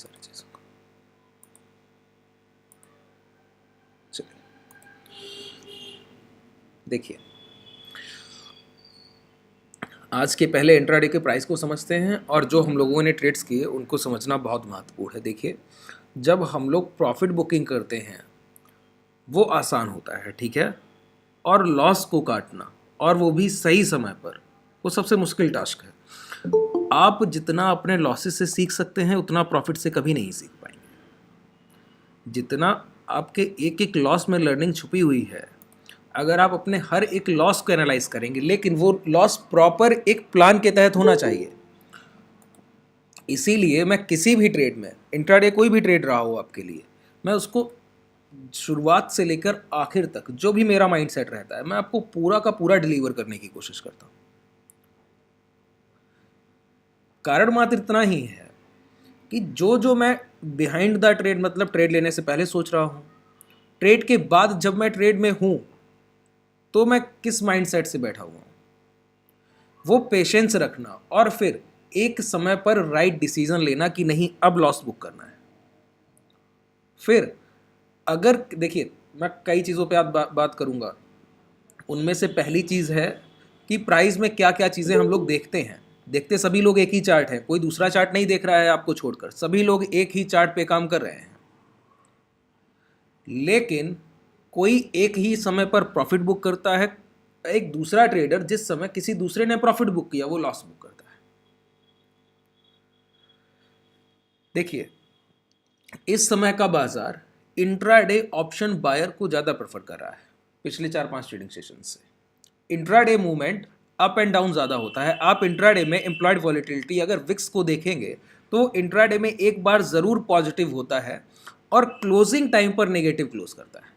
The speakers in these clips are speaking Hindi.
सारी चीज़ों को। चलिए देखिए, आज के पहले इंट्राडे के प्राइस को समझते हैं और जो हम लोगों ने ट्रेड्स किए उनको समझना बहुत महत्वपूर्ण है। देखिए, जब हम लोग प्रॉफिट बुकिंग करते हैं वो आसान होता है, ठीक है, और लॉस को काटना और वो भी सही समय पर, वो सबसे मुश्किल टास्क है। आप जितना अपने लॉसेस से सीख सकते हैं उतना प्रॉफिट से कभी नहीं सीख पाएंगे। जितना आपके एक एक लॉस में लर्निंग छुपी हुई है, अगर आप अपने हर एक लॉस को एनालाइज करेंगे, लेकिन वो लॉस प्रॉपर एक प्लान के तहत होना चाहिए। इसीलिए मैं किसी भी ट्रेड में, इंट्राडे कोई भी ट्रेड रहा हो आपके लिए, मैं उसको शुरुआत से लेकर आखिर तक जो भी मेरा माइंडसेट रहता है, मैं आपको पूरा का पूरा डिलीवर करने की कोशिश करता हूं। कारण मात्र इतना ही है कि जो मैं बिहाइंड द ट्रेड, मतलब ट्रेड लेने से पहले सोच रहा हूं, ट्रेड के बाद जब मैं ट्रेड में हूं तो मैं किस माइंडसेट से बैठा हुआ हूं, वो पेशेंस रखना और फिर एक समय पर राइट डिसीजन लेना कि नहीं अब लॉस बुक करना है। फिर अगर देखिए, मैं कई चीज़ों पे आप बात करूंगा। उनमें से पहली चीज़ है कि प्राइस में क्या क्या चीज़ें हम लोग देखते हैं। देखते सभी लोग एक ही चार्ट है, कोई दूसरा चार्ट नहीं देख रहा है आपको छोड़कर, सभी लोग एक ही चार्ट पे काम कर रहे हैं। लेकिन कोई एक ही समय पर प्रॉफिट बुक करता है, एक दूसरा ट्रेडर जिस समय किसी दूसरे ने प्रॉफिट बुक किया वो लॉस बुक करता है। देखिए, इस समय का बाजार इंट्राडे ऑप्शन बायर को ज़्यादा प्रेफर कर रहा है पिछले 4-5 ट्रेडिंग सेशन से। Intraday movement up and down ज़्यादा होता है। आप इंट्राडे में एम्प्लॉयड वॉलेटिलिटी अगर विक्स को देखेंगे तो इंट्राडे में एक बार ज़रूर पॉजिटिव होता है और क्लोजिंग टाइम पर नेगेटिव क्लोज करता है।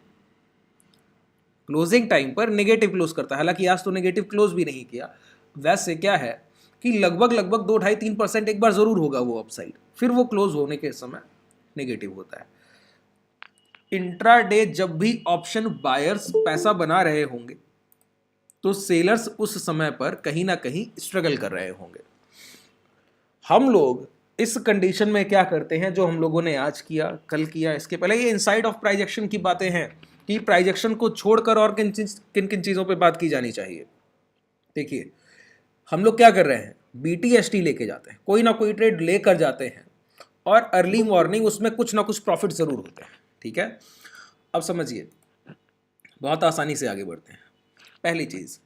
क्लोजिंग टाइम पर नेगेटिव क्लोज करता है, हालांकि आज तो नेगेटिव क्लोज भी नहीं किया। वैसे क्या है कि लगभग 2-2.5-3% एक बार ज़रूर होगा वो अपसाइड, फिर वो क्लोज होने के समय नेगेटिव होता है। इंट्राडे जब भी ऑप्शन बायर्स पैसा बना रहे होंगे तो सेलर्स उस समय पर कहीं ना कहीं स्ट्रगल कर रहे होंगे। हम लोग इस कंडीशन में क्या करते हैं, जो हम लोगों ने आज किया, कल किया, इसके पहले, ये इनसाइड ऑफ प्राइस एक्शन की बातें हैं कि प्राइस एक्शन को छोड़कर और किन किन चीज़ों पे बात की जानी चाहिए। देखिए, हम लोग क्या कर रहे हैं, BTST लेके जाते हैं, कोई ना कोई ट्रेड लेकर जाते हैं और अर्ली मॉर्निंग उसमें कुछ ना कुछ प्रॉफिट ज़रूर होते हैं, ठीक है। अब समझिए, बहुत आसानी से आगे बढ़ते हैं। पहली चीज़,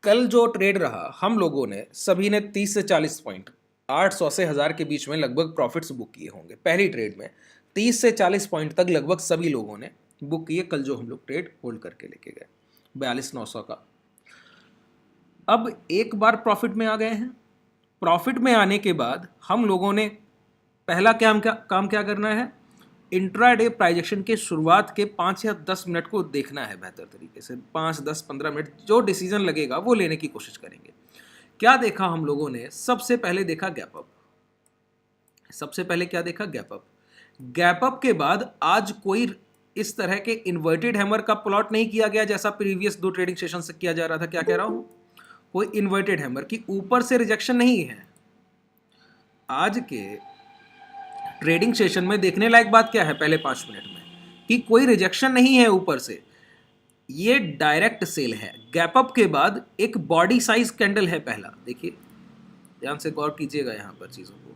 कल जो ट्रेड रहा, हम लोगों ने सभी ने 30 से 40 पॉइंट, 800 से 1000 के बीच में लगभग प्रॉफिट्स बुक किए होंगे। पहली ट्रेड में 30 से 40 पॉइंट तक लगभग सभी लोगों ने बुक किए, कल जो हम लोग ट्रेड होल्ड करके लेके गए 42,900 का। अब एक बार प्रॉफिट में आ गए हैं। प्रॉफिट में आने के बाद हम लोगों ने पहला काम क्या करना है, इंट्राडे प्राइस एक्शन के शुरुआत के 5 या 10 मिनट को देखना है बेहतर तरीके से। 5, 10, 15 मिनट जो डिसीजन लगेगा वो लेने की कोशिश करेंगे। क्या देखा हम लोगों ने, सबसे पहले देखा गैप अप। सबसे पहले क्या देखा, गैप अप। गैप अप के बाद आज कोई इस तरह के इन्वर्टेड हैमर का प्लॉट नहीं किया गया जैसा प्रीवियस 2 ट्रेडिंग सेशन से किया जा रहा था। क्या कह रहा हूं, कोई इन्वर्टेड हैमर की ऊपर से रिजेक्शन नहीं है। आज के ट्रेडिंग सेशन में देखने लायक बात क्या है, पहले 5 मिनट में, कि कोई रिजेक्शन नहीं है ऊपर से, ये डायरेक्ट सेल है। गैप अप के बाद एक बॉडी साइज कैंडल है पहला, देखिए ध्यान से गौर कीजिएगा यहां पर चीजों को।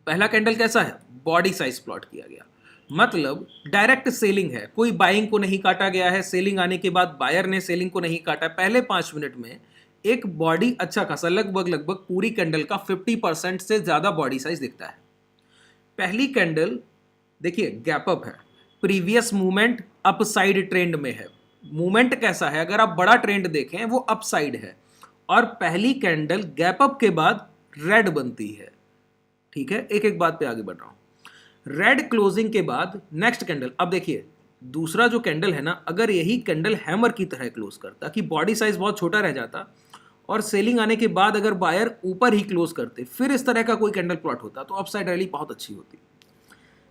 पहला कैंडल कैसा है, बॉडी साइज प्लॉट किया गया, मतलब डायरेक्ट सेलिंग है, कोई बाइंग को नहीं काटा गया है। सेलिंग आने के बाद बायर ने सेलिंग को नहीं काटा। पहले 5 मिनट में एक बॉडी अच्छा खासा, लगभग पूरी कैंडल का 50% से ज्यादा बॉडी साइज दिखता है। पहली कैंडल देखिए गैप अप है, प्रीवियस मूवमेंट अपसाइड ट्रेंड में है। मूवमेंट कैसा है, अगर आप बड़ा ट्रेंड देखें वो अपसाइड है, और पहली कैंडल गैप अप के बाद रेड बनती है, ठीक है। एक एक बात पे आगे बढ़ रहा हूं। रेड क्लोजिंग के बाद नेक्स्ट कैंडल, अब देखिए दूसरा जो कैंडल है ना, अगर यही कैंडल हैमर की तरह क्लोज करता कि बॉडी साइज बहुत छोटा रह जाता और सेलिंग आने के बाद अगर बायर ऊपर ही क्लोज करते, फिर इस तरह का कोई कैंडल प्लॉट होता तो अपसाइड रैली बहुत अच्छी होती।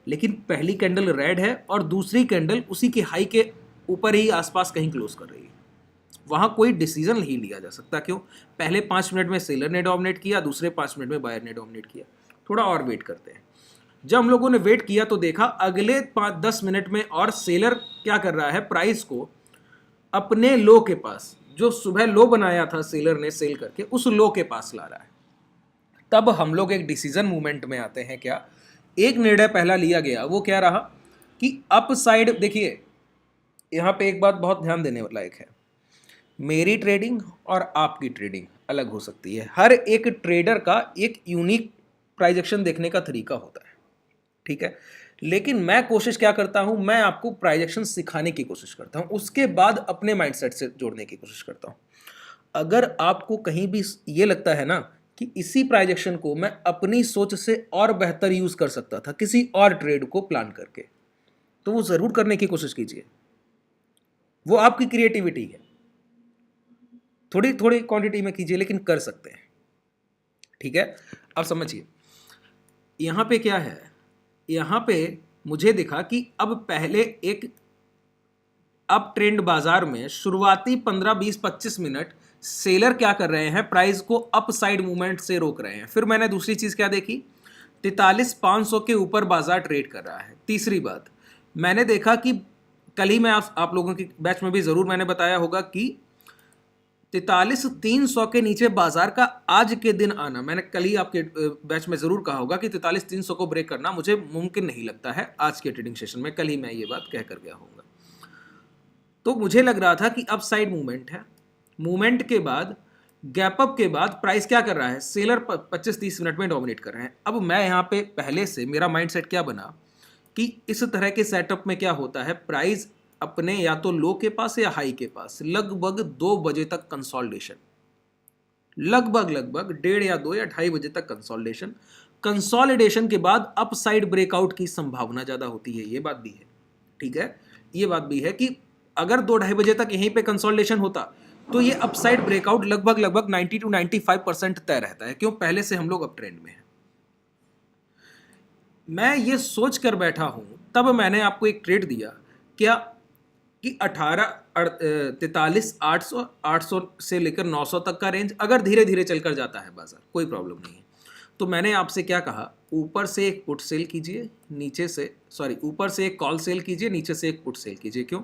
लेकिन पहली कैंडल रेड है और दूसरी कैंडल उसी के हाई के ऊपर ही आसपास कहीं क्लोज कर रही है, वहां कोई डिसीजन नहीं लिया जा सकता। क्यों, पहले 5 मिनट में सेलर ने डोमिनेट किया, दूसरे 5 मिनट में बायर ने डोमिनेट किया। थोड़ा और वेट करते हैं। जब हम लोगों ने वेट किया तो देखा अगले 5-10 मिनट में और सेलर क्या कर रहा है, प्राइस को अपने लो के पास, जो सुबह लो बनाया था सेलर ने सेल करके, उस लो के पास ला रहा है। तब हम लोग एक डिसीजन मूवमेंट में आते हैं। क्या एक निर्णय पहला लिया गया, वो क्या रहा कि अप साइड, देखिए यहाँ पे एक बात बहुत ध्यान देने लायक है, मेरी ट्रेडिंग और आपकी ट्रेडिंग अलग हो सकती है। हर एक ट्रेडर का एक यूनिक प्राइस एक्शन देखने का तरीका होता है, ठीक है। लेकिन मैं कोशिश क्या करता हूं, मैं आपको प्राइस एक्शन सिखाने की कोशिश करता हूं, उसके बाद अपने माइंडसेट से जोड़ने की कोशिश करता हूं। अगर आपको कहीं भी ये लगता है ना कि इसी प्राइस एक्शन को मैं अपनी सोच से और बेहतर यूज कर सकता था किसी और ट्रेड को प्लान करके, तो वो जरूर करने की कोशिश कीजिए। वो आपकी क्रिएटिविटी है, थोड़ी थोड़ी क्वांटिटी में कीजिए लेकिन कर सकते हैं, ठीक है। अब समझिए यहां पे क्या है, यहां पे मुझे दिखा कि अब पहले एक अप ट्रेंड बाजार में शुरुआती 15, 20, 25 मिनट सेलर क्या कर रहे हैं, प्राइस को अप साइड मूवमेंट से रोक रहे हैं। फिर मैंने दूसरी चीज क्या देखी, 43,500 के ऊपर बाजार ट्रेड कर रहा है। तीसरी बात मैंने देखा कि कल ही मैं आप लोगों की बैच में भी जरूर मैंने बताया होगा कि 43,300 के नीचे बाजार का आज के दिन आना, मैंने कल ही आपके बैच में जरूर कहा होगा कि 43,300 को ब्रेक करना मुझे मुमकिन नहीं लगता है आज के ट्रेडिंग सेशन में, कल ही मैं ये बात कह कर गया होऊंगा। तो मुझे लग रहा था कि अप साइड मूवमेंट है, मूवमेंट के बाद गैप अप के बाद प्राइस क्या कर रहा है, सेलर 25-30 मिनट में डोमिनेट कर रहे हैं। अब मैं यहाँ पे पहले से मेरा माइंडसेट क्या बना कि इस तरह के सेटअप में क्या होता है, प्राइस अपने या तो लो के पास या हाई के पास लगभग 2 बजे तक कंसोलिडेशन, लगभग 1:30 या 2 या 2:30 बजे तक कंसोलिडेशन के बाद अप साइड ब्रेकआउट की संभावना ज्यादा होती है। ये बात भी है, ठीक है। ये बात भी है कि अगर 2-2:30 बजे तक यहीं पे कंसोलिडेशन होता तो ये अपसाइड ब्रेकआउट लगभग 90 to 95% तय रहता है। क्यों, पहले से हम लोग अप ट्रेंड में हैं। मैं ये सोच कर बैठा हूं, तब मैंने आपको एक ट्रेड दिया क्या कि 43,800 800 से लेकर 900 तक का रेंज अगर धीरे धीरे चलकर जाता है बाजार, कोई प्रॉब्लम नहीं है। तो मैंने आपसे क्या कहा, ऊपर से एक पुट सेल कीजिए, नीचे से ऊपर से एक कॉल सेल कीजिए, नीचे से एक पुट सेल कीजिए। क्यों,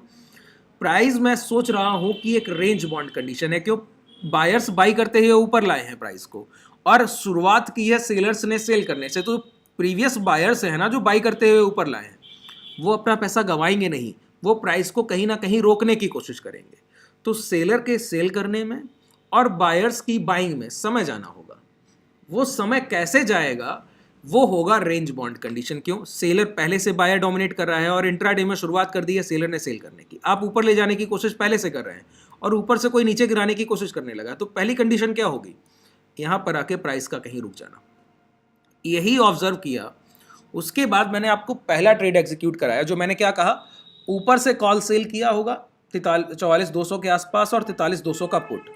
प्राइस मैं सोच रहा हूं कि एक रेंज बाउंड कंडीशन है। क्यों, बायर्स बाई करते हुए ऊपर लाए हैं प्राइस को और शुरुआत की है सेलर्स ने सेल करने से, तो प्रीवियस बायर्स है ना जो बाई करते हुए ऊपर लाए हैं, वो अपना पैसा गंवाएंगे नहीं, वो प्राइस को कहीं ना कहीं रोकने की कोशिश करेंगे। तो सेलर के सेल करने में और बायर्स की बाइंग में समय जाना होगा। वो समय कैसे जाएगा, वो होगा रेंज बाउंड कंडीशन। क्यों, सेलर पहले से बायर डोमिनेट कर रहा है और इंट्राडे में शुरुआत कर दी है सेलर ने सेल करने की। आप ऊपर ले जाने की कोशिश पहले से कर रहे हैं और ऊपर से कोई नीचे गिराने की कोशिश करने लगा, तो पहली कंडीशन क्या होगी, यहां पर आके प्राइस का कहीं रुक जाना। यही ऑब्जर्व किया। उसके बाद मैंने आपको पहला ट्रेड एग्जीक्यूट कराया, जो मैंने क्या कहा, ऊपर से कॉल सेल किया होगा 44,200 के आसपास और 43,200 का पुट।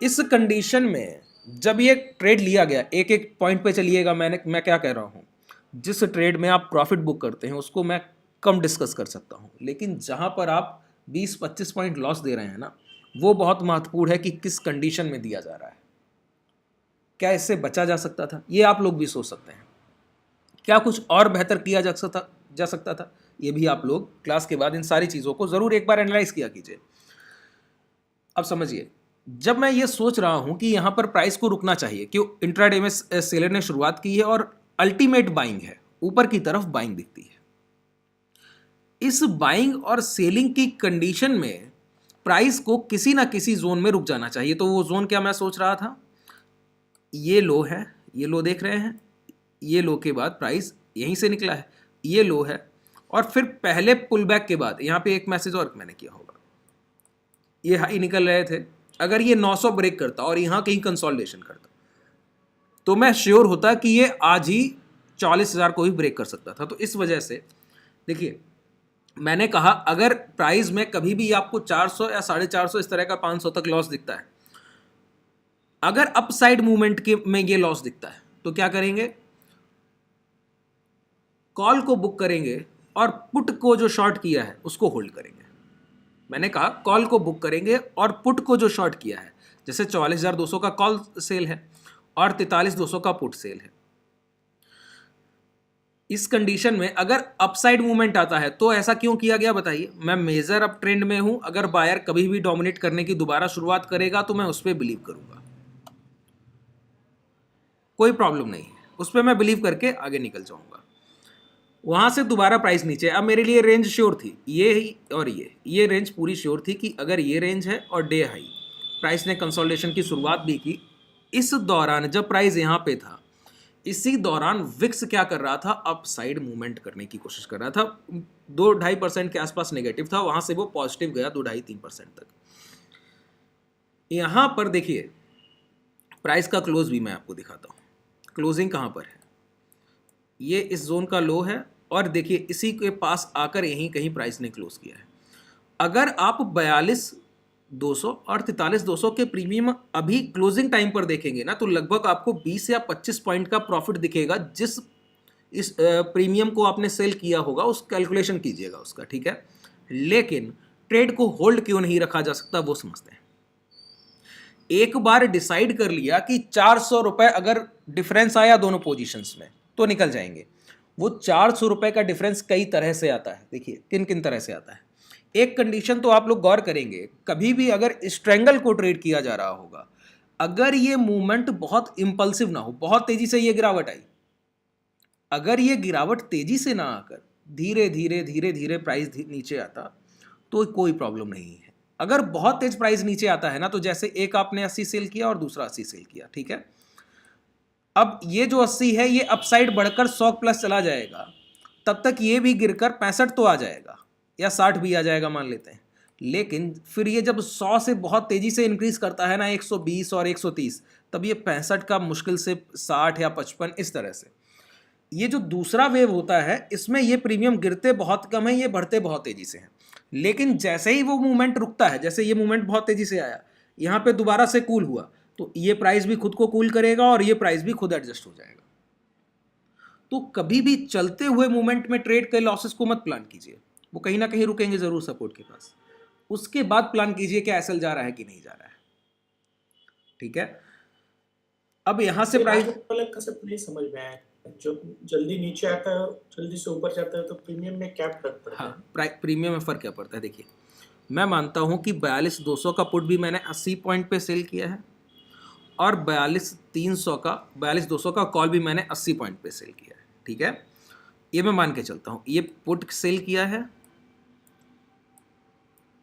इस कंडीशन में जब ये ट्रेड लिया गया, एक एक पॉइंट पे चलिएगा, मैं क्या कह रहा हूं, जिस ट्रेड में आप प्रॉफिट बुक करते हैं उसको मैं कम डिस्कस कर सकता हूं, लेकिन जहां पर आप 20-25 पॉइंट लॉस दे रहे हैं ना, वो बहुत महत्वपूर्ण है कि किस कंडीशन में दिया जा रहा है, क्या इससे बचा जा सकता था, ये आप लोग भी सोच सकते हैं। क्या कुछ और बेहतर किया जा सकता था, ये भी आप लोग क्लास के बाद इन सारी चीज़ों को ज़रूर एक बार एनालाइज किया कीजिए। अब समझिए, जब मैं ये सोच रहा हूं कि यहां पर प्राइस को रुकना चाहिए, क्यों, इंट्राडे में सेलर ने शुरुआत की है और अल्टीमेट बाइंग है, ऊपर की तरफ बाइंग दिखती है। इस बाइंग और सेलिंग की कंडीशन में प्राइस को किसी ना किसी जोन में रुक जाना चाहिए। तो वो जोन क्या मैं सोच रहा था, ये लो है, ये लो देख रहे हैं, ये लो के बाद प्राइस यहीं से निकला है, ये लो है, और फिर पहले पुल बैक के बाद यहां पे एक मैसेज और मैंने किया होगा, ये हाई निकल रहे थे, अगर ये 900 ब्रेक करता और यहां कहीं कंसोलिडेशन करता तो मैं श्योर होता कि ये आज ही 40,000 को भी ब्रेक कर सकता था। तो इस वजह से देखिए, मैंने कहा अगर प्राइस में कभी भी आपको 400 या 450 इस तरह का 500 तक लॉस दिखता है, अगर अपसाइड मूवमेंट के में ये लॉस दिखता है, तो क्या करेंगे, कॉल को बुक करेंगे और पुट को जो शॉर्ट किया है उसको होल्ड करेंगे। मैंने कहा कॉल को बुक करेंगे और पुट को जो शॉर्ट किया है, जैसे 44,200 का कॉल सेल है और 43,200 का पुट सेल है, इस कंडीशन में अगर अपसाइड मूवमेंट आता है तो ऐसा क्यों किया गया बताइए। मैं मेजर अप ट्रेंड में हूं, अगर बायर कभी भी डोमिनेट करने की दोबारा शुरुआत करेगा तो मैं उस पर बिलीव करूंगा, कोई प्रॉब्लम नहीं है, उस पर मैं बिलीव करके आगे निकल जाऊंगा। वहां से दोबारा प्राइस नीचे, अब मेरे लिए रेंज श्योर थी, ये ही और ये रेंज पूरी श्योर थी कि अगर ये रेंज है और डे हाई, प्राइस ने कंसोलिडेशन की शुरुआत भी की। इस दौरान जब प्राइस यहाँ पे था, इसी दौरान विक्स क्या कर रहा था, अप साइड मूवमेंट करने की कोशिश कर रहा था। 2-2.5% के आसपास नेगेटिव था, वहां से वो पॉजिटिव गया 2-2.5-3% तक। यहां पर देखिए प्राइस का क्लोज भी मैं आपको दिखाता हूं, क्लोजिंग कहां पर है, ये इस जोन का लो है और देखिए इसी के पास आकर यहीं कहीं प्राइस ने क्लोज किया है। अगर आप 42,200 और 43,200 के प्रीमियम अभी क्लोजिंग टाइम पर देखेंगे ना, तो लगभग आपको 20 या 25 पॉइंट का प्रॉफिट दिखेगा। जिस इस प्रीमियम को आपने सेल किया होगा उस कैलकुलेशन कीजिएगा उसका, ठीक है। लेकिन ट्रेड को होल्ड क्यों नहीं रखा जा सकता वो समझते हैं। एक बार डिसाइड कर लिया कि 400 रुपए अगर डिफरेंस आया दोनों पोजीशंस में तो निकल जाएंगे। वो 400 रुपए का डिफरेंस कई तरह से आता है, देखिए किन किन तरह से आता है। एक कंडीशन तो आप लोग गौर करेंगे, कभी भी अगर स्ट्रेंगल को ट्रेड किया जा रहा होगा, अगर ये मूवमेंट बहुत इंपल्सिव ना हो, बहुत तेजी से ये गिरावट आई, अगर ये गिरावट तेजी से ना आकर धीरे धीरे धीरे धीरे प्राइस नीचे आता तो कोई प्रॉब्लम नहीं है। अगर बहुत तेज प्राइस नीचे आता है ना, तो जैसे एक आपने 80 सेल किया और दूसरा 80 सेल किया, ठीक है। अब ये जो 80 है ये अपसाइड बढ़कर 100 प्लस चला जाएगा, तब तक ये भी गिरकर 65 तो आ जाएगा या 60 भी आ जाएगा मान लेते हैं। लेकिन फिर ये जब 100 से बहुत तेजी से इंक्रीज करता है ना, 120 और 130, तब ये 65 का मुश्किल से 60 या 55 इस तरह से। ये जो दूसरा वेव होता है इसमें ये प्रीमियम गिरते बहुत कम है, ये बढ़ते बहुत तेजी से हैं। लेकिन जैसे ही वो मूवमेंट रुकता है, जैसे ये मूवमेंट बहुत तेजी से आया, यहाँ पे दोबारा से कूल हुआ, तो ये प्राइस भी खुद को कूल करेगा और ये प्राइस भी खुद एडजस्ट हो जाएगा। तो कभी भी चलते हुए मूवमेंट में ट्रेड के लॉसेस को मत प्लान कीजिए, वो कहीं ना कहीं रुकेंगे जरूर सपोर्ट के पास। उसके बाद प्लान कीजिए कि एसएल जा रहा है कि नहीं जा रहा है, ठीक है। अब यहां से प्राइस कंसेप्ट नहीं समझ में आया, जो जल्दी नीचे आता है जल्दी से ऊपर जाता है तो प्रीमियम में क्या फर्क पड़ता है? हाँ, प्रीमियम में फर्क क्या पड़ता है, देखिए मैं मानता हूं कि 42,200 का पुट भी मैंने 80 पॉइंट पे सेल किया है और 42,200 का कॉल भी मैंने 80 पॉइंट पे सेल किया है, ठीक है। ये मैं मान के चलता हूं, ये पुट सेल किया है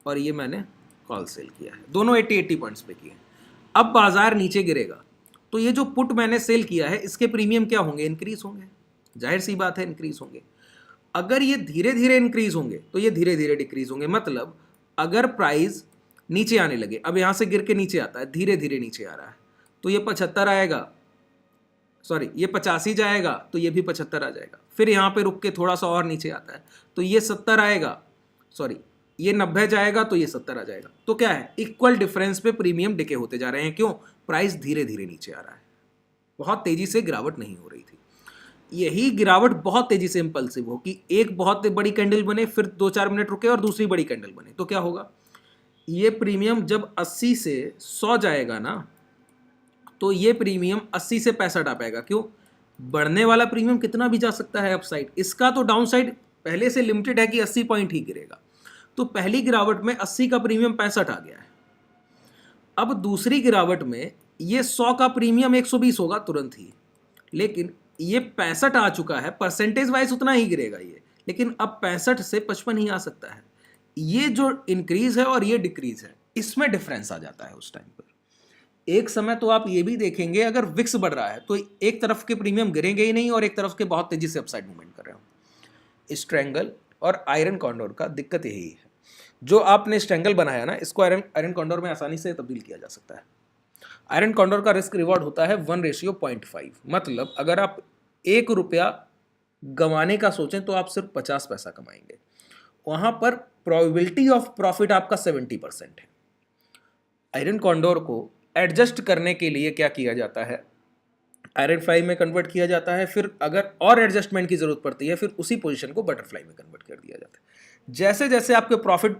और ये मैंने कॉल सेल किया है, दोनों 80 पॉइंट्स पे किए। अब बाजार नीचे गिरेगा तो ये जो पुट मैंने सेल किया है इसके प्रीमियम क्या होंगे, इंक्रीज होंगे, जाहिर सी बात है इंक्रीज होंगे। अगर ये धीरे धीरे इंक्रीज होंगे तो ये धीरे धीरे डिक्रीज होंगे। मतलब अगर प्राइस नीचे आने लगे, अब यहां से गिर के नीचे आता है, धीरे धीरे नीचे आ रहा है, तो ये 75 आएगा, सॉरी ये 85 जाएगा तो ये भी 75 आ जाएगा। फिर यहाँ पे रुक के थोड़ा सा और नीचे आता है तो ये 70 आएगा, सॉरी ये 90 जाएगा तो ये 70 आ जाएगा। तो क्या है, इक्वल डिफरेंस पे प्रीमियम डिके होते जा रहे हैं। क्यों, प्राइस धीरे धीरे नीचे आ रहा है, बहुत तेजी से गिरावट नहीं हो रही थी। यही गिरावट बहुत तेजी से इंपल्सिव हो कि एक बहुत बड़ी कैंडल बने, फिर 2-4 मिनट रुके और दूसरी बड़ी कैंडल बने, तो क्या होगा, ये प्रीमियम जब 80 से 100 जाएगा ना, तो ये प्रीमियम 80 से 65 आ पाएगा। क्यों, बढ़ने वाला प्रीमियम कितना भी जा सकता है अपसाइड, इसका तो डाउन साइड पहले से लिमिटेड है कि 80 पॉइंट ही गिरेगा। तो पहली गिरावट में 80 का प्रीमियम 65 आ गया है। अब दूसरी गिरावट में ये 100 का प्रीमियम 120 होगा तुरंत ही, लेकिन ये 65 आ चुका है, परसेंटेज वाइज उतना ही गिरेगा ये, लेकिन अब 65 से 55 ही आ सकता है। ये जो इंक्रीज है और ये डिक्रीज है, इसमें डिफरेंस आ जाता है उस टाइम पर। एक समय तो आप ये भी देखेंगे अगर विक्स बढ़ रहा है तो एक तरफ के प्रीमियम गिरेंगे ही नहीं और एक तरफ के बहुत तेजी से अपसाइड मूवमेंट कर रहे हो। स्ट्रेंगल और आयरन कॉन्डोर का दिक्कत यही है, जो आपने स्ट्रेंगल बनाया ना, इसको आयरन कॉन्डोर में आसानी से तब्दील किया जा सकता है। आयरन कॉन्डोर का रिस्क रिवॉर्ड होता है 1:0.5, मतलब अगर आप 1 रुपया गंवाने का सोचें तो आप सिर्फ 50 पैसा कमाएंगे, वहां पर प्रोबेबिलिटी ऑफ प्रॉफिट आपका 70% है। आयरन कॉन्डोर को एडजस्ट करने के लिए क्या किया जाता है, आयरन फ्लाई में कन्वर्ट किया जाता है, फिर अगर और एडजस्टमेंट की जरूरत पड़ती है फिर उसी पोजीशन को बटरफ्लाई में कन्वर्ट कर दिया जाता है। जैसे जैसे आपके प्रॉफिट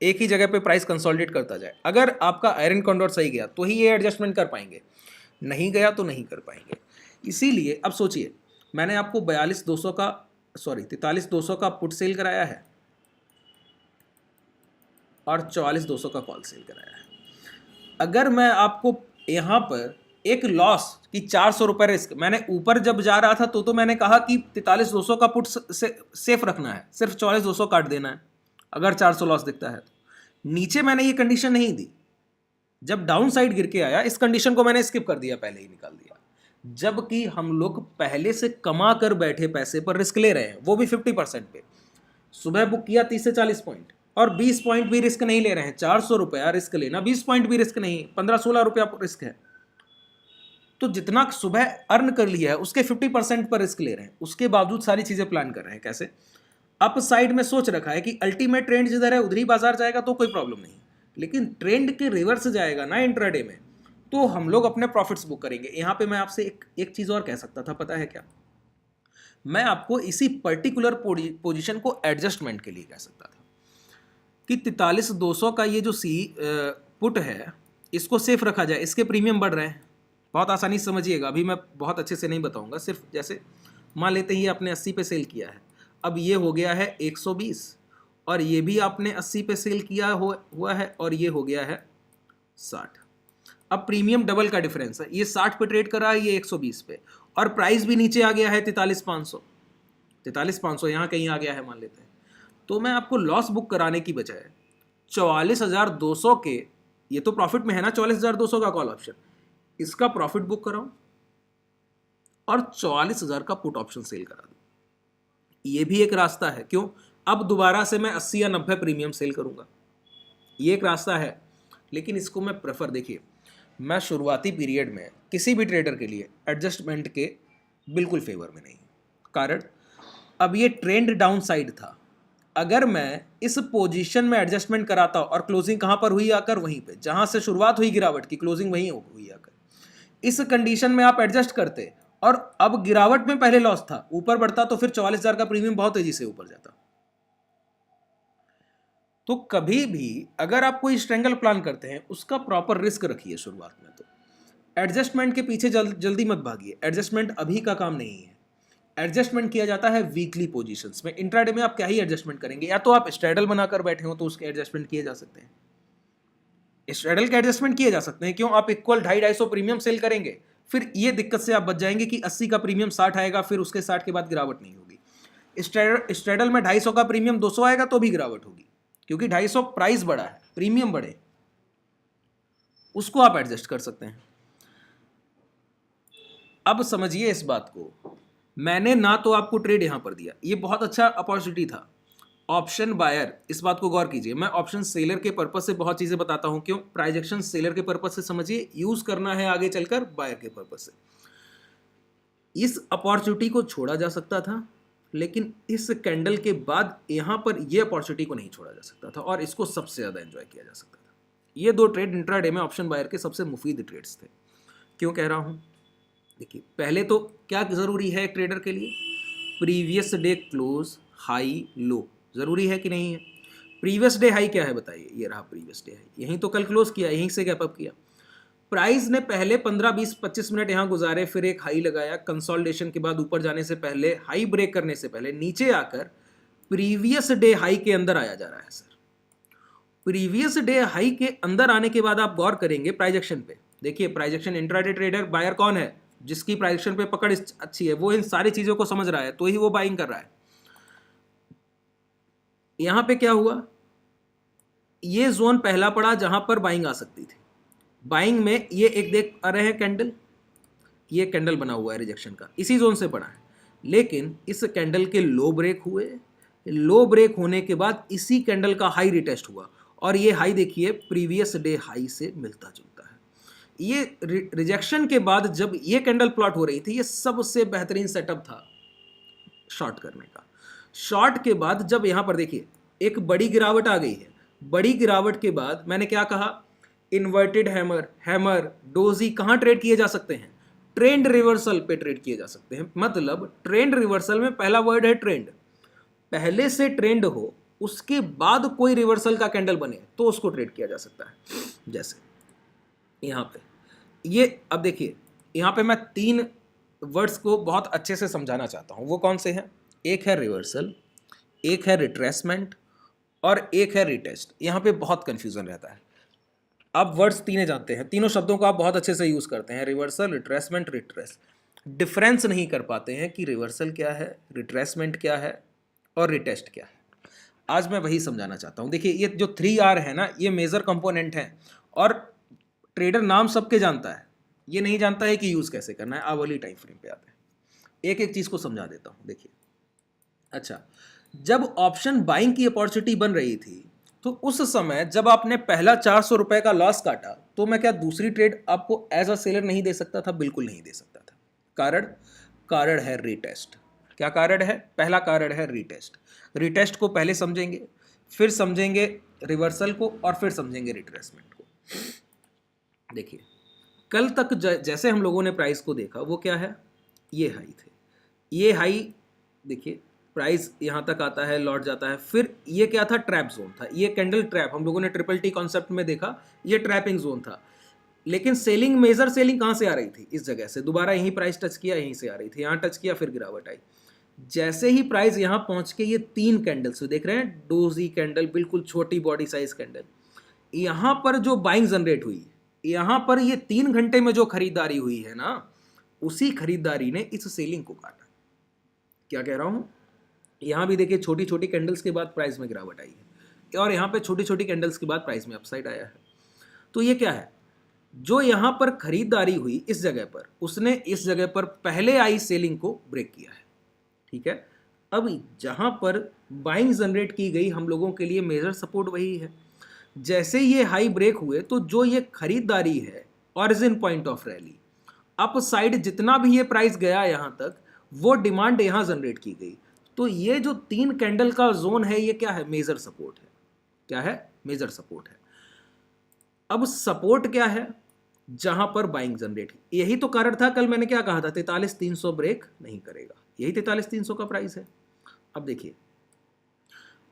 एक ही जगह पे प्राइस कंसोलिडेट करता जाए, अगर आपका आयरन कॉन्डोर सही गया तो ही ये एडजस्टमेंट कर पाएंगे, नहीं गया तो नहीं कर पाएंगे। इसीलिए अब सोचिए मैंने आपको 43,200 का पुट सेल कराया है और 44,200 का कॉल सेल कराया है। अगर मैं आपको यहाँ पर एक लॉस कि 400 रुपये रिस्क, मैंने ऊपर जब जा रहा था तो मैंने कहा कि 43,200 का पुट से सेफ रखना है, सिर्फ 44,200 काट देना है अगर 400 लॉस दिखता है तो। नीचे मैंने ये कंडीशन नहीं दी, जब डाउन साइड गिर के आया इस कंडीशन को मैंने स्किप कर दिया, पहले ही निकाल दिया, जबकि हम लोग पहले से कमा कर बैठे पैसे पर रिस्क ले रहे हैं, वो भी 50% पे। सुबह बुक किया 30 से 40 पॉइंट और 20 पॉइंट भी रिस्क नहीं ले रहे हैं। 400 रुपया रिस्क लेना, 20 पॉइंट भी रिस्क नहीं, 15-16 रुपया रिस्क है। तो जितना सुबह अर्न कर लिया है उसके 50% पर रिस्क ले रहे हैं, उसके बावजूद सारी चीजें प्लान कर रहे हैं। कैसे? अप साइड में सोच रखा है कि अल्टीमेट ट्रेंड जिधर है उधर ही बाजार जाएगा तो कोई प्रॉब्लम नहीं, लेकिन ट्रेंड के रिवर्स जाएगा ना इंट्राडे में, तो हम लोग अपने प्रॉफिट्स बुक करेंगे। यहाँ पे मैं आपसे एक चीज और कह सकता था, पता है क्या? मैं आपको इसी पर्टिकुलर पोजीशन को एडजस्टमेंट के लिए कह सकता था कि 43,200 का ये जो पुट है इसको सेफ रखा जाए, इसके प्रीमियम बढ़ रहे हैं। बहुत आसानी से समझिएगा, अभी मैं बहुत अच्छे से नहीं बताऊंगा, सिर्फ जैसे मान लेते ही आपने 80 पे सेल किया है, अब ये हो गया है 120 और ये भी आपने 80 पे सेल किया हुआ है और ये हो गया है 60। अब प्रीमियम डबल का डिफरेंस है, ये 60 पे ट्रेड कर रहा है, ये 120 पे, और प्राइस भी नीचे आ गया है 43,500 यहाँ कहीं आ गया है मान लेते हैं। तो मैं आपको लॉस बुक कराने की बजाय 44,200 के, ये तो प्रॉफिट में है ना 44,200 का कॉल ऑप्शन, इसका प्रॉफिट बुक कराऊं और 44,000 का पुट ऑप्शन सेल करा दूं। ये भी एक रास्ता है। क्यों? अब दोबारा से मैं 80 या 90 प्रीमियम सेल करूंगा, ये एक रास्ता है, लेकिन इसको मैं प्रेफर, देखिए मैं शुरुआती पीरियड में किसी भी ट्रेडर के लिए एडजस्टमेंट के बिल्कुल फेवर में नहीं। कारण, अब ये ट्रेंड डाउन साइड था, अगर मैं इस पोजीशन में एडजस्टमेंट कराता और क्लोजिंग कहां पर हुई आकर, वहीं पे जहां से शुरुआत हुई गिरावट की, क्लोजिंग वहीं हुई आकर, इस कंडीशन में आप एडजस्ट करते और अब गिरावट में पहले लॉस था, ऊपर बढ़ता तो फिर 44,000 का प्रीमियम बहुत तेजी से ऊपर जाता। तो कभी भी अगर आप कोई स्ट्रेंगल प्लान करते हैं उसका प्रॉपर रिस्क रखिए शुरुआत में। तो एडजस्टमेंट के पीछे जल्दी मत भागिए, एडजस्टमेंट अभी का काम नहीं है। एडजस्टमेंट किया जाता है वीकली पोजीशंस में। इंट्राडे में आप क्या ही एडजस्टमेंट करेंगे? या तो आप स्ट्रैडल बनाकर बैठे हो तो उसके एडजस्टमेंट किए जा सकते हैं, स्ट्रैडल के एडजस्टमेंट किए जा सकते हैं। क्यों? आप इक्वल 250-250 प्रीमियम सेल करेंगे, फिर ये दिक्कत से आप बच जाएंगे कि 80 का प्रीमियम 60 आएगा, फिर उसके 60 के बाद गिरावट नहीं होगी। स्ट्रैडल में 250 का प्रीमियम 200 आएगा तो भी गिरावट होगी, क्योंकि 250 प्राइस बड़ा है, प्रीमियम बड़े, उसको आप एडजस्ट कर सकते हैं। अब समझिए इस बात को, मैंने ना तो आपको ट्रेड यहां पर दिया, ये बहुत अच्छा अपॉर्चुनिटी था। ऑप्शन बायर, इस बात को गौर कीजिए, मैं ऑप्शन सेलर के पर्पस से बहुत चीजें बताता हूं। क्यों? प्राइजेक्शन सेलर के पर्पस से समझिए, यूज करना है आगे चलकर बायर के पर्पस से। इस अपॉर्चुनिटी को छोड़ा जा सकता था, लेकिन इस कैंडल के बाद यहां पर यह अपॉर्चुनिटी को नहीं छोड़ा जा सकता था और इसको सबसे ज्यादा एंजॉय किया जा सकता था। ये दो ट्रेड इंट्राडे में ऑप्शन बायर के सबसे मुफीद ट्रेड्स थे। क्यों कह रहा हूं? देखिए, पहले तो क्या जरूरी है एक ट्रेडर के लिए? प्रीवियस डे क्लोज, हाई, लो, जरूरी है कि नहीं है? प्रीवियस डे हाई क्या है बताइए? ये रहा प्रीवियस डे हाई, यहीं तो कल क्लोज किया, यहीं से गैप अप किया। प्राइस ने पहले 15, 20, 25 मिनट यहां गुजारे, फिर एक हाई लगाया, कंसोलिडेशन के बाद ऊपर जाने से पहले, हाई ब्रेक करने से पहले नीचे आकर प्रीवियस डे हाई के अंदर आया जा रहा है। सर, प्रीवियस डे हाई के अंदर आने के बाद आप गौर करेंगे प्राइजेक्शन पे। देखिए, प्राइजेक्शन, इंट्राडे ट्रेडर बायर कौन है? जिसकी प्राइजेक्शन पे पकड़ अच्छी है, वो इन सारी चीजों को समझ रहा है, तो ही वो बाइंग कर रहा है। यहां पे क्या हुआ? ये जोन पहला पड़ा जहां पर बाइंग आ सकती थी। बाइंग में ये एक देख आ रहे हैं कैंडल, ये कैंडल बना हुआ है रिजेक्शन का, इसी जोन से पड़ा है। लेकिन इस कैंडल के लो ब्रेक हुए, लो ब्रेक होने के बाद इसी कैंडल का हाई रिटेस्ट हुआ और ये हाई देखिए प्रीवियस डे हाई से मिलता जुलता है। ये रिजेक्शन के बाद जब ये कैंडल प्लॉट हो रही थी, ये सबसे बेहतरीन सेटअप था शॉर्ट करने का। शॉर्ट के बाद जब यहां पर देखिए एक बड़ी गिरावट आ गई है, बड़ी गिरावट के बाद मैंने क्या कहा? इन्वर्टेड हैमर, डोजी कहां ट्रेड किए जा सकते हैं? ट्रेंड रिवर्सल पे ट्रेड किए जा सकते हैं। मतलब ट्रेंड रिवर्सल में पहला वर्ड है ट्रेंड। पहले से ट्रेंड हो, उसके बाद कोई रिवर्सल का कैंडल बने तो उसको ट्रेड किया जा सकता है। जैसे यहां पे ये, अब देखिए यहां पे मैं 3 वर्ड्स को बहुत अच्छे से समझाना चाहता हूँ। वो कौन से हैं? एक है रिवर्सल, एक है रिट्रेसमेंट और एक है रिटेस्ट। यहाँ पे बहुत कन्फ्यूज़न रहता है। आप वर्ड्स तीनों जानते हैं, तीनों शब्दों को आप बहुत अच्छे से यूज़ करते हैं, रिवर्सल, रिट्रेसमेंट, रिट्रेस। डिफरेंस नहीं कर पाते हैं कि रिवर्सल क्या है, रिट्रेसमेंट क्या है और रिटेस्ट क्या है। आज मैं वही समझाना चाहता हूँ। देखिए, ये जो 3R है ना, ये मेजर कंपोनेंट है और ट्रेडर नाम सबके जानता है, ये नहीं जानता है कि यूज़ कैसे करना है। आप वाली टाइम फ्रेम पे आते हैं, एक एक चीज़ को समझा देता हूँ। देखिए, अच्छा, जब ऑप्शन बाइंग की अपॉर्चुनिटी बन रही थी तो उस समय जब आपने पहला 400 रुपए का लॉस काटा, तो मैं क्या दूसरी ट्रेड आपको एज अ सेलर नहीं दे सकता था? बिल्कुल नहीं दे सकता था। कारण कारण है रिटेस्ट। क्या कारण है? पहला कारण है रिटेस्ट। रिटेस्ट को पहले समझेंगे, फिर समझेंगे रिवर्सल को और फिर समझेंगे रिट्रेसमेंट को। देखिए, कल तक जैसे हम लोगों ने प्राइस को देखा, वो क्या है? ये हाई थे, ये हाई। देखिए, प्राइस यहाँ तक आता है, लौट जाता है, फिर ये क्या था? ट्रैप जोन था। ये कैंडल ट्रैप हम लोगों ने ट्रिपल टी कॉन्सेप्ट में देखा, ये ट्रैपिंग जोन था। लेकिन सेलिंग, मेजर सेलिंग कहाँ से आ रही थी? इस जगह से। दोबारा यहीं प्राइस टच किया, यहीं से आ रही थी, यहाँ टच किया, फिर गिरावट आई। जैसे ही प्राइस यहाँ पहुँच के ये 3 कैंडल्स देख रहे हैं, डोजी कैंडल, बिल्कुल छोटी बॉडी साइज कैंडल, यहाँ पर जो बाइंग जनरेट हुई, यहाँ पर ये 3 घंटे में जो खरीदारी हुई है ना, उसी खरीदारी ने इस सेलिंग को काटा। क्या कह रहा हूँ? यहाँ भी देखिए, छोटी छोटी कैंडल्स के बाद प्राइस में गिरावट आई है और यहाँ पे छोटी छोटी कैंडल्स के बाद प्राइस में अपसाइड आया है। तो ये क्या है? जो यहाँ पर खरीदारी हुई इस जगह पर, उसने इस जगह पर पहले आई सेलिंग को ब्रेक किया है। ठीक है, अब जहाँ पर बाइंग जनरेट की गई, हम लोगों के लिए मेजर सपोर्ट वही है। जैसे ये हाई ब्रेक हुए तो जो ये खरीदारी है, origin point of rally, up side जितना भी ये प्राइस गया यहाँ तक, वो डिमांड यहाँ जनरेट की गई। तो ये जो 3 कैंडल का जोन है, ये क्या है? मेजर सपोर्ट है। क्या है? मेजर सपोर्ट है। अब सपोर्ट क्या है? जहां पर बाइंग जनरेट, यही तो कारण था, कल मैंने क्या कहा था? 43,300 ब्रेक नहीं करेगा, यही 43,300 का प्राइस है। अब देखिए,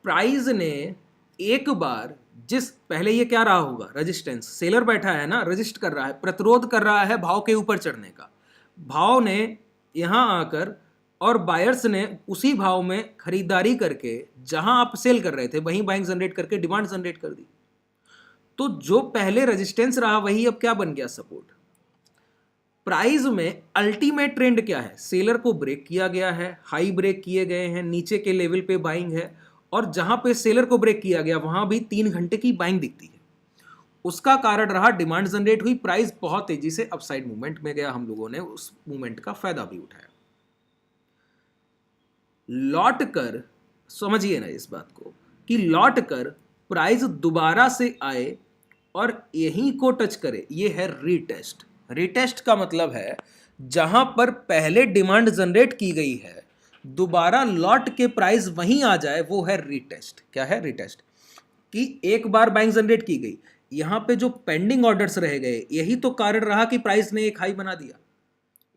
प्राइस ने एक बार जिस, पहले ये क्या रहा होगा? रेजिस्टेंस, सेलर बैठा है ना, रेजिस्ट कर रहा है, प्रतिरोध कर रहा है भाव के ऊपर चढ़ने का। भाव ने यहां आकर और बायर्स ने उसी भाव में खरीदारी करके, जहां आप सेल कर रहे थे वहीं बाइंग जनरेट करके डिमांड जनरेट कर दी। तो जो पहले रेजिस्टेंस रहा वही अब क्या बन गया? सपोर्ट। प्राइस में अल्टीमेट ट्रेंड क्या है? सेलर को ब्रेक किया गया है, हाई ब्रेक किए गए हैं, नीचे के लेवल पे बाइंग है, और जहां पे सेलर को ब्रेक किया गया वहां भी 3 घंटे की बाइंग दिखती है। उसका कारण रहा डिमांड जनरेट हुई, प्राइस बहुत तेजी से अपसाइड मूवमेंट में गया, हम लोगों ने उस मूवमेंट का फायदा भी उठाया। लौट कर समझिए ना इस बात को कि लौट कर प्राइस दोबारा से आए और यहीं को टच करे, ये है रीटेस्ट। रीटेस्ट का मतलब है जहां पर पहले डिमांड जनरेट की गई है, दोबारा लौट के प्राइस वहीं आ जाए, वो है रीटेस्ट। क्या है? रीटेस्ट। कि एक बार बाइंग जनरेट की गई, यहां पे जो पेंडिंग ऑर्डर्स रह गए, यही तो कारण रहा कि प्राइस ने एक हाई बना दिया,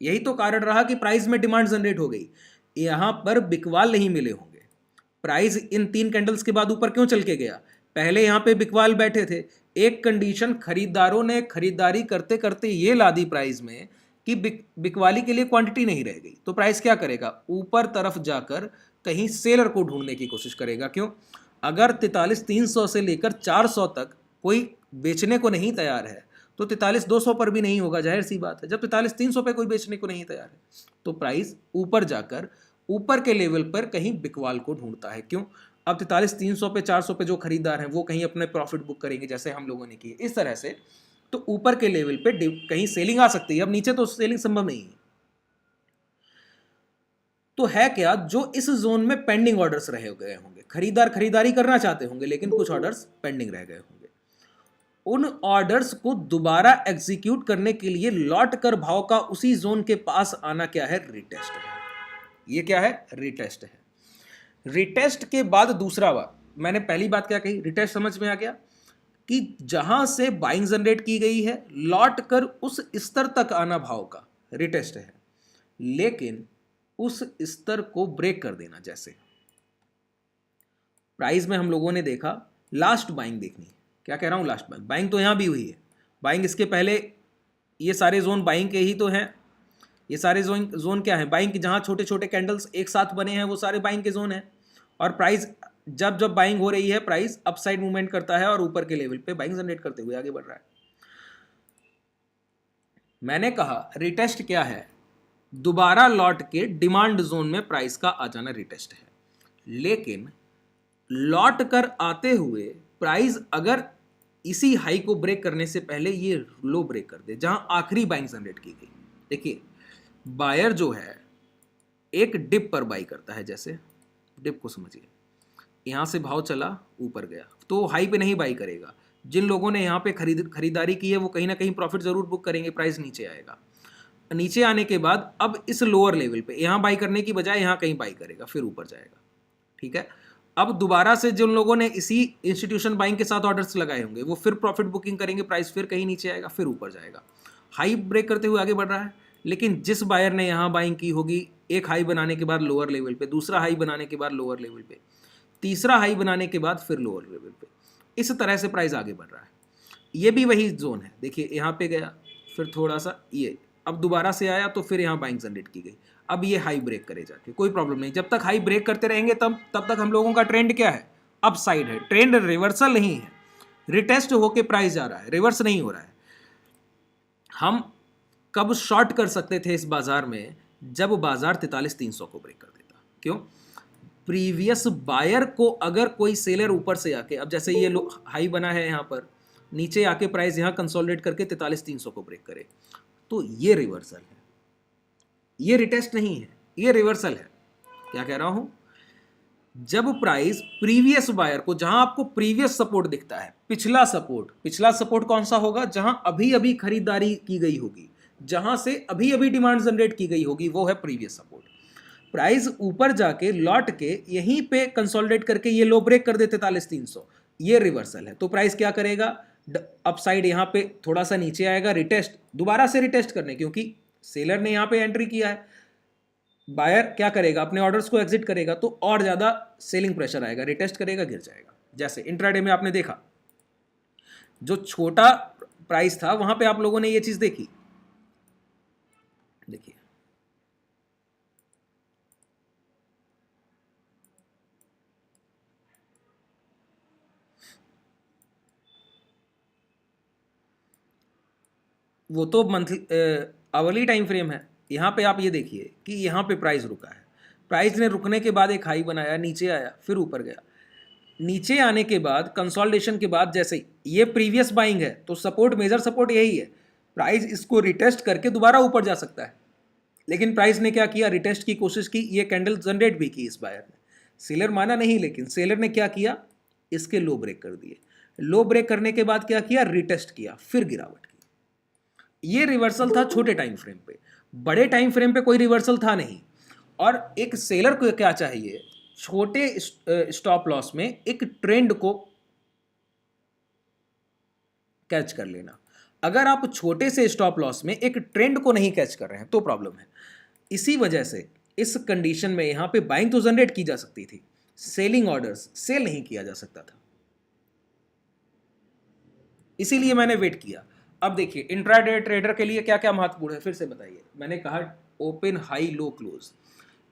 यही तो कारण रहा कि प्राइस में डिमांड जनरेट हो गई। यहां पर बिकवाल नहीं मिले होंगे। प्राइस इन 3 कैंडल्स के बाद ऊपर क्यों चल के गया? पहले यहां पे बिकवाल बैठे थे, एक कंडीशन खरीदारों ने खरीदारी करते करते ये ला दी प्राइस में कि बिकवाली के लिए क्वांटिटी नहीं रह गई, तो प्राइस क्या करेगा? ऊपर तरफ जाकर कहीं सेलर को ढूंढने की कोशिश करेगा। क्यों? अगर 43,300 से लेकर 400 तक कोई बेचने को नहीं तैयार है, तो 43,200 पर भी नहीं होगा, जाहिर सी बात है। जब 43,300 पे कोई बेचने को नहीं तैयार है, तो प्राइस ऊपर जाकर ऊपर के लेवल पर कहीं बिकवाल को ढूंढता है। क्यों? अब 43,300 पे 400 पे जो खरीदार हैं वो कहीं अपने प्रॉफिट बुक करेंगे, जैसे हम लोगों ने किए इस तरह से, तो ऊपर के लेवल पे कहीं सेलिंग आ सकती है। अब नीचे तो सेलिंग संभव नहीं है। तो है क्या? जो इस जोन में पेंडिंग ऑर्डर्स रह गए होंगे, खरीदार खरीदारी करना चाहते होंगे लेकिन कुछ ऑर्डर्स पेंडिंग रह गए होंगे, उन ऑर्डर्स को दोबारा एग्जीक्यूट करने के लिए लौट कर भाव का उसी जोन के पास आना क्या है? रिटेस्ट है। ये क्या है? रिटेस्ट है। रिटेस्ट के बाद दूसरा बार, मैंने पहली बात क्या कही? रिटेस्ट समझ में आ गया कि जहां से बाइंग जनरेट की गई है, लौट कर उस स्तर तक आना भाव का, रिटेस्ट है। लेकिन उस स्तर को ब्रेक कर देना, जैसे प्राइस में हम लोगों ने देखा लास्ट बाइंग देखनी है। क्या कह रहा हूं? Last buying. बाइंग तो यहां भी हुई है, बाइंग इसके पहले, ये सारे जोन बाइंग के ही तो हैं। ये सारे जोन क्या है, बाइंग, जहाँ छोटे छोटे कैंडल्स एक साथ बने हैं वो सारे बाइंग के जोन हैं। और प्राइस जब जब बाइंग हो रही है प्राइस अपसाइड मूवमेंट करता है और ऊपर के लेवल पे बाइंग जनरेट करते हुए आगे बढ़ रहा है। मैंने कहा रिटेस्ट क्या है, दोबारा लौट के डिमांड जोन में प्राइस का आ जाना रिटेस्ट है। लेकिन लौट कर आते हुए प्राइस अगर इसी हाई को ब्रेक करने से पहले ये लो ब्रेक कर दे जहां आखिरी बाइंग जनरेट की गई। देखिए बायर जो है एक डिप पर बाई करता है, जैसे डिप को समझिए, यहां से भाव चला ऊपर गया तो हाई पे नहीं बाई करेगा। जिन लोगों ने यहाँ पे खरीदारी की है वो कहीं ना कहीं प्रॉफिट जरूर बुक करेंगे, प्राइस नीचे आएगा। नीचे आने के बाद अब इस लोअर लेवल पे यहाँ बाई करने की बजाय यहाँ कहीं बाई करेगा, फिर ऊपर जाएगा। ठीक है, अब दोबारा से जिन लोगों ने इसी इंस्टीट्यूशन बाइंग के साथ ऑर्डर्स लगाए होंगे वो फिर प्रॉफिट बुकिंग करेंगे, प्राइस फिर कहीं नीचे आएगा, फिर ऊपर जाएगा। हाई ब्रेक करते हुए आगे बढ़ रहा है। लेकिन जिस बायर ने यहाँ बाइंग की होगी, एक हाई बनाने के बाद लोअर लेवल पे, दूसरा हाई बनाने के बाद लोअर लेवल पे, तीसरा हाई बनाने के बाद फिर लोअर लेवल पे, इस तरह से प्राइस आगे बढ़ रहा है। ये भी वही जोन है, देखिए यहाँ पे गया, फिर थोड़ा सा ये, अब दोबारा से आया तो फिर यहाँ बाइंग जनरेट की गई। अब ये हाई ब्रेक करे जाके, कोई प्रॉब्लम नहीं, जब तक हाई ब्रेक करते रहेंगे तब तक हम लोगों का ट्रेंड क्या है, अप साइड है, ट्रेंड रिवर्सल नहीं है। रिटेस्ट होके प्राइस जा रहा है, रिवर्स नहीं हो रहा है। हम कब शॉर्ट कर सकते थे इस बाजार में, जब बाजार 43,300 को ब्रेक कर देता। क्यों? प्रीवियस बायर को अगर कोई सेलर ऊपर से आके, अब जैसे ये हाई बना है यहाँ पर, नीचे आके प्राइस यहाँ कंसोलिडेट करके 43,300 को ब्रेक करे तो ये रिवर्सल है, ये रिटेस्ट नहीं है, ये रिवर्सल है। क्या कह रहा हूं? जब प्राइस प्रीवियस बायर को, जहां आपको प्रीवियस सपोर्ट दिखता है, पिछला सपोर्ट कौन सा होगा, जहां अभी अभी खरीदारी की गई होगी, जहां से अभी अभी डिमांड जनरेट की गई होगी, वो है प्रीवियस सपोर्ट। प्राइस ऊपर जाके लौट के यहीं पे कंसोलिडेट करके ये लो ब्रेक कर दे 43,300, ये रिवर्सल है। तो प्राइस क्या करेगा, अपसाइड यहाँ पे थोड़ा सा नीचे आएगा, रिटेस्ट, दोबारा से रिटेस्ट करने, क्योंकि सेलर ने यहाँ पे एंट्री किया है, बायर क्या करेगा, अपने ऑर्डर्स को एग्जिट करेगा तो और ज्यादा सेलिंग प्रेशर आएगा, रिटेस्ट करेगा, गिर जाएगा। जैसे इंट्राडे में आपने देखा, जो छोटा प्राइस था वहां पे आप लोगों ने ये चीज देखी, देखिए वो तो मंथली आवरली टाइम फ्रेम है। यहाँ पे आप ये देखिए कि यहाँ पे प्राइस रुका है, प्राइस ने रुकने के बाद एक हाई बनाया, नीचे आया, फिर ऊपर गया। नीचे आने के बाद कंसोलिडेशन के बाद, जैसे ये प्रीवियस बाइंग है तो सपोर्ट, मेजर सपोर्ट यही है, प्राइस इसको रिटेस्ट करके दोबारा ऊपर जा सकता है। लेकिन प्राइस ने क्या किया, रिटेस्ट की कोशिश की, ये कैंडल जनरेट भी की इस बायर ने, सेलर माना नहीं, लेकिन सेलर ने क्या किया, इसके लो ब्रेक कर दिए। लो ब्रेक करने के बाद क्या किया, रिटेस्ट किया, फिर गिरावट की। ये रिवर्सल था छोटे टाइम फ्रेम पे, बड़े टाइम फ्रेम पे कोई रिवर्सल था नहीं। और एक सेलर को क्या चाहिए, छोटे स्टॉप लॉस में एक ट्रेंड को कैच कर लेना। अगर आप छोटे से स्टॉप लॉस में एक ट्रेंड को नहीं कैच कर रहे हैं तो प्रॉब्लम है। इसी वजह से इस कंडीशन में यहां पे बाइंग तो जनरेट की जा सकती थी, सेलिंग ऑर्डर्स सेल नहीं किया जा सकता था, इसीलिए मैंने वेट किया। अब देखिए इंट्राडे ट्रेडर के लिए क्या क्या महत्वपूर्ण है, फिर से बताइए। मैंने कहा ओपन हाई लो क्लोज।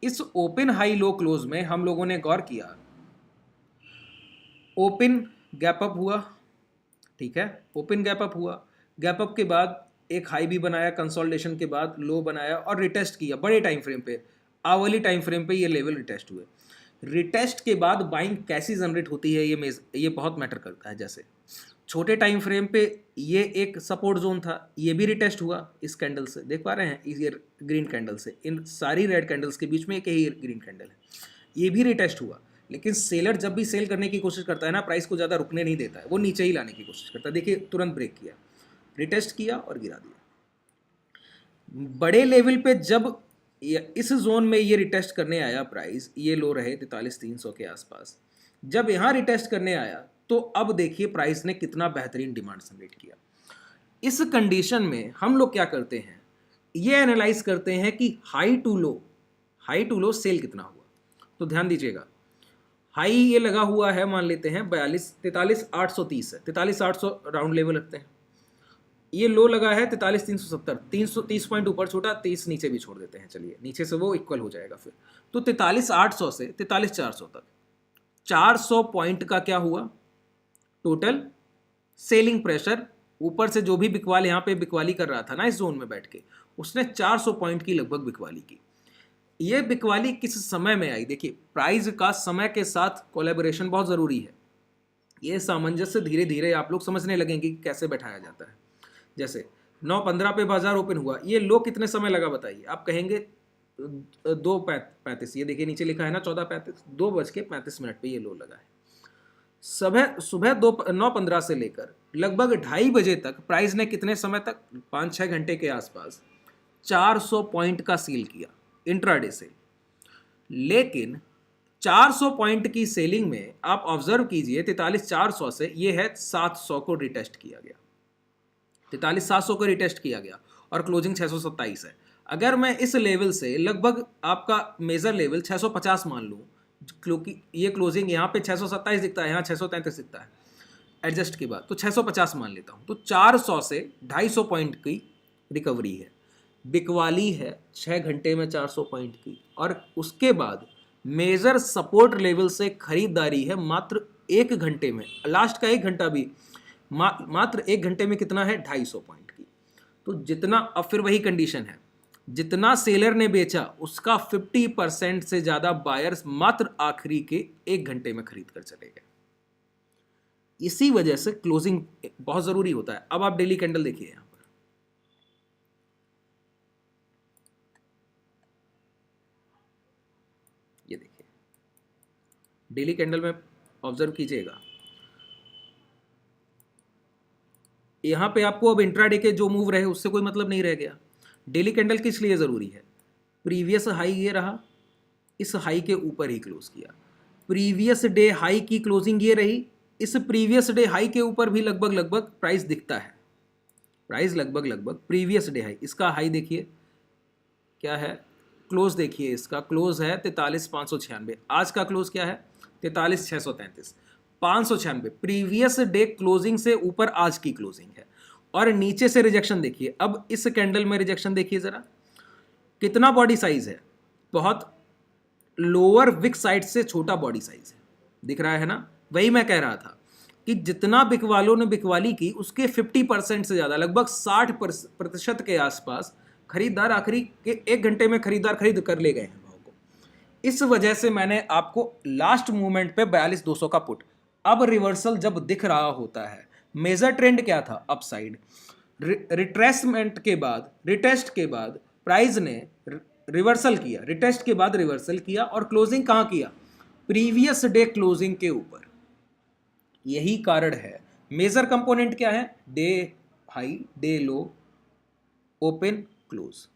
इस ओपन हाई लो क्लोज में हम लोगों ने गौर किया, ओपन गैप अप हुआ, ठीक है, ओपन गैप अप हुआ, गैप अप के बाद एक हाई भी बनाया, कंसोलिडेशन के बाद लो बनाया और रिटेस्ट किया बड़े टाइम फ्रेम पे, आवरली टाइम फ्रेम पे ये लेवल रिटेस्ट हुए। रिटेस्ट के बाद बाइंग कैसी जनरेट होती है ये बहुत मैटर करता है। जैसे छोटे टाइम फ्रेम पे ये एक सपोर्ट जोन था, ये भी रिटेस्ट हुआ इस कैंडल से, देख पा रहे हैं, इस ग्रीन कैंडल से, इन सारी रेड कैंडल्स के बीच में एक ही ग्रीन कैंडल है, ये भी रिटेस्ट हुआ। लेकिन सेलर जब भी सेल करने की कोशिश करता है ना, प्राइस को ज़्यादा रुकने नहीं देता है, वो नीचे ही लाने की कोशिश करता है। देखिए तुरंत ब्रेक किया, रिटेस्ट किया और गिरा दिया। बड़े लेवल पे जब इस जोन में ये रिटेस्ट करने आया प्राइस, ये लो रहे 43,300 के आसपास, जब यहाँ रिटेस्ट करने आया तो अब देखिए प्राइस ने कितना बेहतरीन डिमांड जनरेट किया। इस कंडीशन में हम लोग क्या करते हैं, ये एनालाइज करते हैं कि हाई टू लो सेल कितना हुआ। तो ध्यान दीजिएगा, हाई ये लगा हुआ है, मान लेते हैं 43,830 है, 43,800 राउंड लेवल रखते हैं। ये लो लगा है 43,370, 330 पॉइंट ऊपर छोटा, 30 नीचे भी छोड़ देते हैं, चलिए नीचे से वो इक्वल हो जाएगा फिर। तो 43,800 से 43,400 तक 400 पॉइंट का क्या हुआ टोटल सेलिंग प्रेशर। ऊपर से जो भी बिकवाल यहाँ पे बिकवाली कर रहा था ना इस जोन में बैठ के, उसने 400 पॉइंट की लगभग बिकवाली की। ये बिकवाली किस समय में आई? देखिए प्राइस का समय के साथ कोलैबोरेशन बहुत ज़रूरी है। ये सामंजस्य धीरे धीरे आप लोग समझने लगेंगे कि कैसे बैठाया जाता है। जैसे 9:15 पे बाजार ओपन हुआ, ये लो कितने समय लगा बताइए? आप कहेंगे 2:35, ये देखिए नीचे लिखा है ना 14:35, 2:35 पे ये लो लगा है। सुबह 9:15 से लेकर लगभग 2:30 बजे तक प्राइस ने कितने समय तक, 5-6 घंटे के आसपास 400 पॉइंट का सील किया इंट्राडे से। लेकिन 400 पॉइंट की सेलिंग में आप ऑब्जर्व कीजिए 43,400 से ये है 700 को रिटेस्ट किया गया, 43,700 को रिटेस्ट किया गया और क्लोजिंग 627 है। अगर मैं इस लेवल से लगभग आपका मेजर लेवल 650 मान लूँ, क्योंकि ये क्लोजिंग यहाँ पे 627 दिखता है, यहाँ 633 दिखता है एडजस्ट के बाद, तो 650 मान लेता हूँ, तो 400 से 250 पॉइंट की रिकवरी है, बिकवाली है 6 घंटे में 400 पॉइंट की। और उसके बाद मेजर सपोर्ट लेवल से खरीदारी है मात्र 1 घंटे में, लास्ट का 1 घंटा भी मात्र 1 घंटे में कितना है 250 पॉइंट की। तो जितना, अब फिर वही कंडीशन है, जितना सेलर ने बेचा उसका 50% से ज़्यादा बायर्स मात्र आखिरी के 1 घंटे में खरीद कर चले गए। इसी वजह से क्लोजिंग बहुत ज़रूरी होता है। अब आप डेली कैंडल देखिए, यहाँ पर ये देखिए डेली कैंडल में ऑब्जर्व कीजिएगा, यहाँ पे आपको अब इंट्राडे के जो मूव रहे उससे कोई मतलब नहीं रह गया। डेली कैंडल किस लिए ज़रूरी है? प्रीवियस हाई ये रहा, इस हाई के ऊपर ही क्लोज किया, प्रीवियस डे हाई की क्लोजिंग ये रही, इस प्रीवियस डे हाई के ऊपर भी लगभग प्राइस दिखता है, प्राइस लगभग प्रीवियस डे हाई। इसका हाई देखिए क्या है, क्लोज देखिए, इसका क्लोज है 43,596, आज का क्लोज क्या है 43,633, 596 प्रीवियस डे क्लोजिंग से ऊपर आज की क्लोजिंग है। और नीचे से रिजेक्शन देखिए, अब इस कैंडल में रिजेक्शन देखिए जरा, कितना बॉडी साइज है, बहुत लोअर विक साइड से छोटा बॉडी साइज है, दिख रहा है ना। वही मैं कह रहा था कि जितना बिकवालों ने बिकवाली की उसके 50% से ज़्यादा, लगभग 60% के आसपास खरीदार आखिरी के 1 घंटे में खरीद कर ले गए हैं भाव को। इस वजह से मैंने आपको लास्ट मूवमेंट पे 42,200 का पुट, अब रिवर्सल जब दिख रहा होता है, मेजर ट्रेंड क्या था अपसाइड, रिट्रेसमेंट के बाद, रिटेस्ट के बाद प्राइस ने रिवर्सल किया, रिटेस्ट के बाद रिवर्सल किया और क्लोजिंग कहाँ किया, प्रीवियस डे क्लोजिंग के ऊपर। यही कारण है, मेजर कंपोनेंट क्या है, डे हाई, डे लो, ओपन, क्लोज,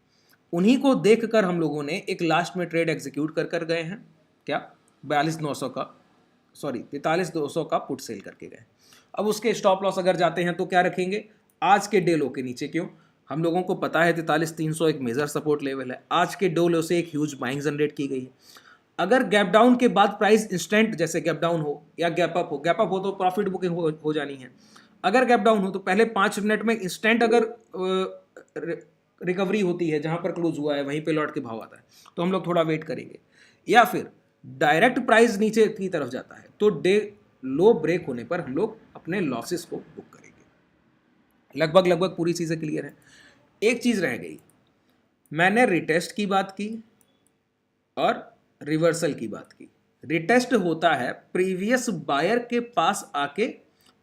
उन्हीं को देखकर हम लोगों ने एक लास्ट में ट्रेड एग्जीक्यूट कर गए हैं, क्या 42,900 का, सॉरी 43,200 का पुट सेल करके गए। अब उसके स्टॉप लॉस अगर जाते हैं तो क्या रखेंगे, आज के डे लो के नीचे। क्यों? हम लोगों को पता है 43,300 एक मेजर सपोर्ट लेवल है, आज के डे लो से एक ह्यूज बाइंग जनरेट की गई है। अगर गैप डाउन के बाद प्राइस इंस्टेंट, जैसे गैप डाउन हो या गैप अप हो तो प्रॉफिट बुकिंग हो जानी है। अगर गैप डाउन हो तो पहले 5 मिनट में इंस्टेंट अगर रिकवरी होती है, जहां पर क्लोज हुआ है वहीं पे लौट के भाव आता है, तो हम लोग थोड़ा वेट करेंगे। या फिर डायरेक्ट प्राइस नीचे की तरफ जाता है तो डे लो ब्रेक होने पर हम लोग अपने लॉसेस को बुक करेंगे। लगभग पूरी चीज़ें क्लियर है। एक चीज़ रह गई, मैंने रिटेस्ट की बात की और रिवर्सल की बात की। रिटेस्ट होता है प्रीवियस बायर के पास आके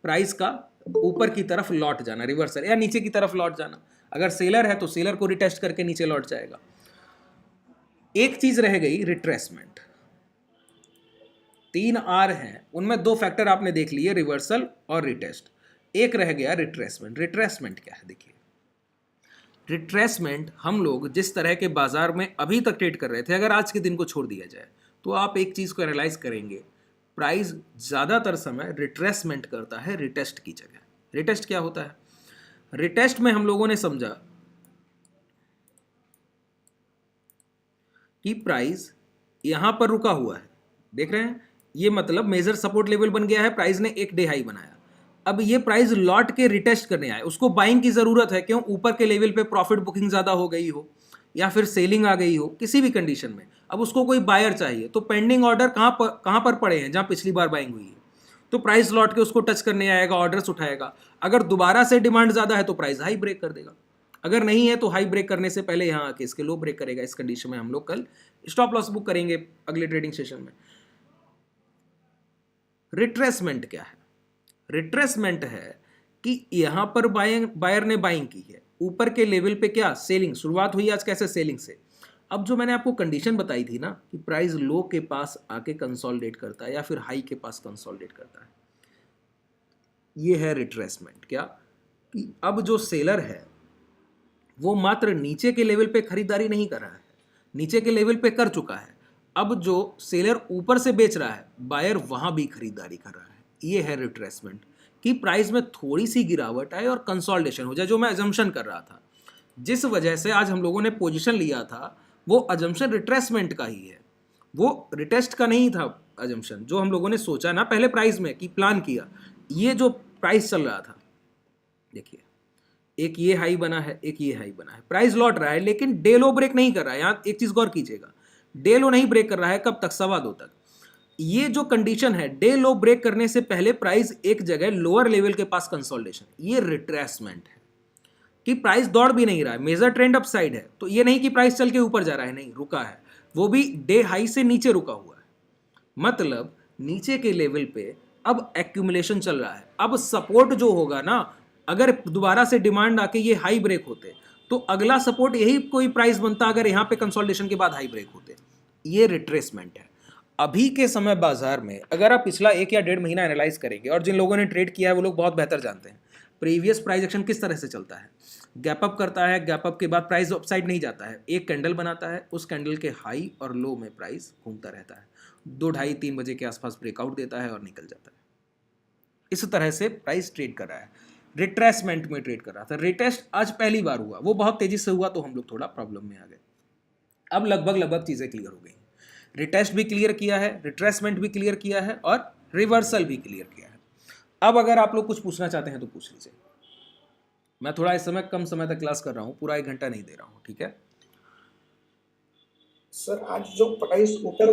प्राइस का ऊपर की तरफ लौट जाना, रिवर्सल, या नीचे की तरफ लौट जाना। अगर सेलर है तो सेलर को रिटेस्ट करके नीचे लौट जाएगा। एक चीज रह गई, रिट्रेसमेंट। 3 आर हैं, उनमें 2 फैक्टर आपने देख लिए, रिवर्सल और रिटेस्ट। एक रह गया रिट्रेसमेंट। रिट्रेसमेंट क्या है? देखिए, रिट्रेसमेंट हम लोग जिस तरह के बाजार में अभी तक ट्रेड कर रहे थे, अगर आज के दिन को छोड़ दिया जाए तो आप एक चीज को एनालाइज करेंगे, प्राइस ज्यादातर समय रिट्रेसमेंट करता है रिटेस्ट की जगह। रिटेस्ट क्या होता है? रिटेस्ट में हम लोगों ने समझा कि प्राइस यहां पर रुका हुआ है, देख रहे हैं, ये मतलब मेजर सपोर्ट लेवल बन गया है, प्राइस ने एक डे हाई बनाया, अब ये प्राइस लौट के रिटेस्ट करने आए, उसको बाइंग की ज़रूरत है, क्यों? ऊपर के लेवल पे प्रॉफिट बुकिंग ज़्यादा हो गई हो या फिर सेलिंग आ गई हो, किसी भी कंडीशन में अब उसको कोई बायर चाहिए, तो पेंडिंग ऑर्डर कहाँ पर पड़े हैं? जहाँ पिछली बार बाइंग हुई है, तो प्राइस लौट के उसको टच करने आएगा, ऑर्डर्स उठाएगा। अगर दोबारा से डिमांड ज़्यादा है तो प्राइस हाई ब्रेक कर देगा, अगर नहीं है तो हाई ब्रेक करने से पहले यहाँ आके इसके लो ब्रेक करेगा। इस कंडीशन में हम लोग कल स्टॉप लॉस बुक करेंगे अगले ट्रेडिंग सेशन में। रिट्रेसमेंट क्या है? रिट्रेसमेंट है कि यहां पर बायर ने बाइंग की है, ऊपर के लेवल पे क्या सेलिंग, शुरुआत हुई आज कैसे? सेलिंग से। अब जो मैंने आपको कंडीशन बताई थी ना कि प्राइस लो के पास आके कंसोलिडेट करता है या फिर हाई के पास कंसोलिडेट करता है, ये है रिट्रेसमेंट। क्या कि अब जो सेलर है वो मात्र नीचे के लेवल पे खरीदारी नहीं कर रहा है, नीचे के लेवल पे कर चुका है, अब जो सेलर ऊपर से बेच रहा है बायर वहां भी खरीदारी कर रहा है। ये है रिट्रेसमेंट कि प्राइस में थोड़ी सी गिरावट आए और कंसोलिडेशन हो जाए, जो मैं अजम्पशन कर रहा था, जिस वजह से आज हम लोगों ने पोजीशन लिया था, वो अजम्पशन रिट्रेसमेंट का ही है, वो रिटेस्ट का नहीं था। अजम्पशन जो हम लोगों ने सोचा ना पहले प्राइस में कि प्लान किया, ये जो प्राइस चल रहा था, देखिए एक ये हाई बना है, एक ये हाई बना है, प्राइस लौट रहा है लेकिन डे लो ब्रेक नहीं कर रहा है। यहां एक चीज गौर कीजिएगा, डे लो नहीं ब्रेक कर रहा है, कब तक? 2:15 तक। ये जो कंडीशन है, डे लो ब्रेक करने से पहले प्राइस एक जगह लोअर लेवल के पास कंसोलिडेशन, ये रिट्रेसमेंट है कि प्राइस दौड़ भी नहीं रहा है, मेजर ट्रेंड अपसाइड है, तो ये नहीं कि प्राइस चल के ऊपर जा रहा है, नहीं, रुका है, वो भी डे हाई से नीचे रुका हुआ है, मतलब नीचे के लेवल पे अब एक्यूमुलेशन चल रहा है। अब सपोर्ट जो होगा ना, अगर दोबारा से डिमांड आके ये हाई ब्रेक होते तो अगला सपोर्ट यही कोई प्राइस बनता, अगर यहां पे कंसोलिडेशन के बाद हाई ब्रेक होते। ये रिट्रेसमेंट है। अभी के समय बाजार में अगर आप पिछला 1 या 1.5 महीना एनालाइज करेंगे, और जिन लोगों ने ट्रेड किया है वो लोग बहुत बेहतर जानते हैं प्रीवियस प्राइस एक्शन किस तरह से चलता है। गैप अप करता है, गैप अप के बाद प्राइस अपसाइड नहीं जाता है, एक कैंडल बनाता है, उस कैंडल के हाई और लो में प्राइस घूमता रहता है, 2, ढाई 3 बजे के आसपास ब्रेकआउट देता है और निकल जाता है। इस तरह से प्राइस ट्रेड कर रहा है, रिट्रेसमेंट में ट्रेड कर रहा था। रिटेस्ट आज पहली बार हुआ, वो बहुत तेजी से हुआ तो हम लोग थोड़ा प्रॉब्लम में आ गए। अब लगभग चीजें क्लियर हो गई, रिटेस्ट भी क्लियर किया है, रिट्रेसमेंट भी क्लियर किया है और रिवर्सल भी क्लियर किया है। अब अगर आप लोग कुछ पूछना चाहते हैं तो पूछ लीजिए। मैं थोड़ा इस समय कम समय तक क्लास कर रहा हूं, पूरा 1 घंटा नहीं दे रहा हूं, ठीक है? सर आज जो प्राइस ऊपर